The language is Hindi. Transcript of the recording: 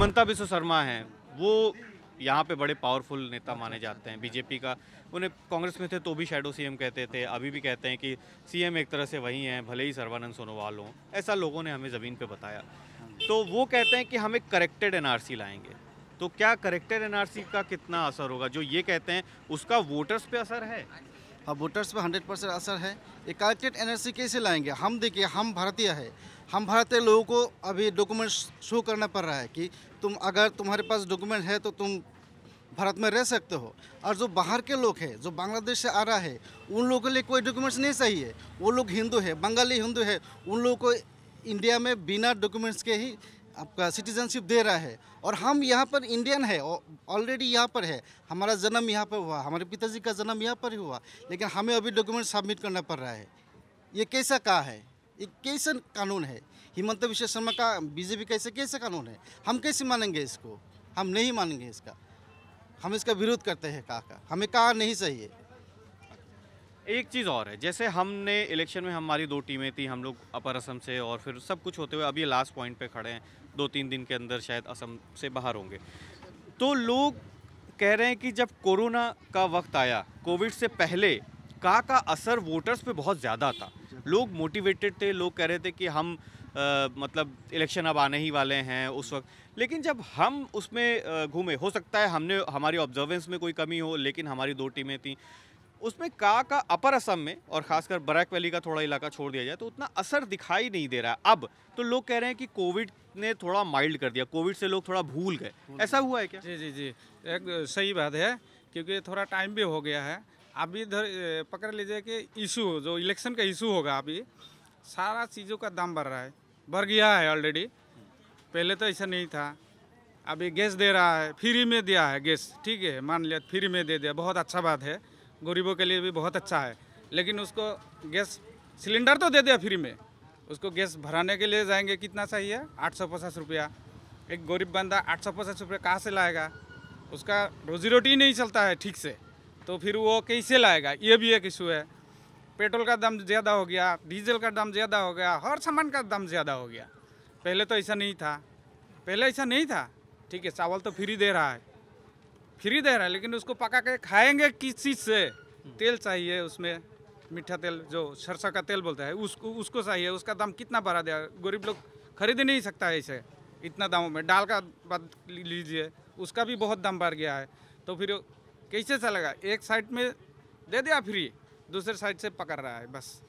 हिमंता बिस्वा शर्मा हैं, वो यहाँ पे बड़े पावरफुल नेता माने जाते हैं बीजेपी का। उन्हें कांग्रेस में थे तो भी शैडो सीएम कहते थे, अभी भी कहते हैं कि सीएम एक तरह से वही हैं, भले ही सर्बानंद सोनोवाल हों। ऐसा लोगों ने हमें ज़मीन पे बताया। तो वो कहते हैं कि हम एक करेक्टेड एनआरसी लाएंगे। तो क्या करेक्टेड एनआरसी का कितना असर होगा? जो ये कहते हैं उसका वोटर्स पे असर है? हाँ, वोटर्स पे 100% असर है। ये करेक्टेड एनआरसी कैसे लाएंगे? हम देखिए, हम भारतीय है, हम भारतीय लोगों को अभी डॉक्यूमेंट्स शो करना पड़ रहा है कि अगर तुम्हारे पास डॉक्यूमेंट है तो तुम भारत में रह सकते हो। और जो बाहर के लोग हैं, जो बांग्लादेश से आ रहा है, उन लोगों के लिए कोई डॉक्यूमेंट्स नहीं चाहिए। वो लोग हिंदू है, बंगाली हिंदू है, उन लोगों को इंडिया में बिना डॉक्यूमेंट्स के ही आपका सिटीजनशिप दे रहा है। और हम यहाँ पर इंडियन है, ऑलरेडी यहाँ पर है, हमारा जन्म यहाँ पर हुआ, हमारे पिताजी का जन्म यहाँ पर ही हुआ, लेकिन हमें अभी डॉक्यूमेंट सबमिट करना पड़ रहा है। ये कैसा कहा है? ये कैसा कानून है? हिमंता बिस्वा शर्मा का बीजेपी कैसे कानून है? हम कैसे मानेंगे इसको? हम नहीं मानेंगे इसका। हम इसका विरोध करते हैं। का हमें कहा नहीं चाहिए। एक चीज़ और है, जैसे हमने इलेक्शन में हमारी 2 टीमें थी, हम लोग अपर असम से, और फिर सब कुछ होते हुए अभी लास्ट पॉइंट पे खड़े हैं, 2-3 दिन के अंदर शायद असम से बाहर होंगे। तो लोग कह रहे हैं कि जब कोरोना का वक्त आया, कोविड से पहले का असर वोटर्स पे बहुत ज़्यादा था। लोग मोटिवेटेड थे, लोग कह रहे थे कि हम मतलब इलेक्शन अब आने ही वाले हैं उस वक्त। लेकिन जब हम उसमें घूमे, हो सकता है हमने हमारी ऑब्जर्वेंस में कोई कमी हो, लेकिन हमारी 2 टीमें थीं, उसमें का अपर असम में और खासकर बराक वैली का थोड़ा इलाका छोड़ दिया जाए तो उतना असर दिखाई नहीं दे रहा है। अब तो लोग कह रहे हैं कि कोविड ने थोड़ा माइल्ड कर दिया, कोविड से लोग थोड़ा भूल गए। ऐसा हुआ है क्या? जी जी जी, एक सही बात है, क्योंकि थोड़ा टाइम भी हो गया है। अभी इधर पकड़ लीजिए कि इशू जो इलेक्शन का इशू होगा, अभी सारा चीज़ों का दाम बढ़ रहा है, बढ़ गया है ऑलरेडी। पहले तो ऐसा नहीं था। अभी गैस दे रहा है, फ्री में दिया है गैस, ठीक है, मान लिया फ्री में दे दिया, बहुत अच्छा बात है, गरीबों के लिए भी बहुत अच्छा है। लेकिन उसको गैस सिलेंडर तो दे दिया फ्री में, उसको गैस भराने के लिए जाएंगे, कितना चाहिए? 850 रुपया। एक गरीब बंदा 850 रुपया कहाँ से लाएगा? उसका रोजी रोटी नहीं चलता है ठीक से, तो फिर वो कैसे लाएगा? ये भी एक इशू है। पेट्रोल का दाम ज़्यादा हो गया, डीजल का दाम ज़्यादा हो गया, हर सामान का दाम ज़्यादा हो गया। पहले तो ऐसा नहीं था, पहले ऐसा नहीं था, ठीक है। चावल तो फ्री दे रहा है, फ्री दे रहा है, लेकिन उसको पका के खाएंगे किस चीज़ से? तेल चाहिए उसमें, मीठा तेल जो सरसों का तेल बोलता है, उसको चाहिए। उसका दाम कितना बढ़ा दिया, गरीब लोग खरीद नहीं सकता है ऐसे इतना दामों में। दाल का बात लीजिए, उसका भी बहुत दाम बढ़ गया है। तो फिर कैसे चलेगा? एक साइड में दे दिया फ्री, दूसरे साइड से पकड़ रहा है, बस।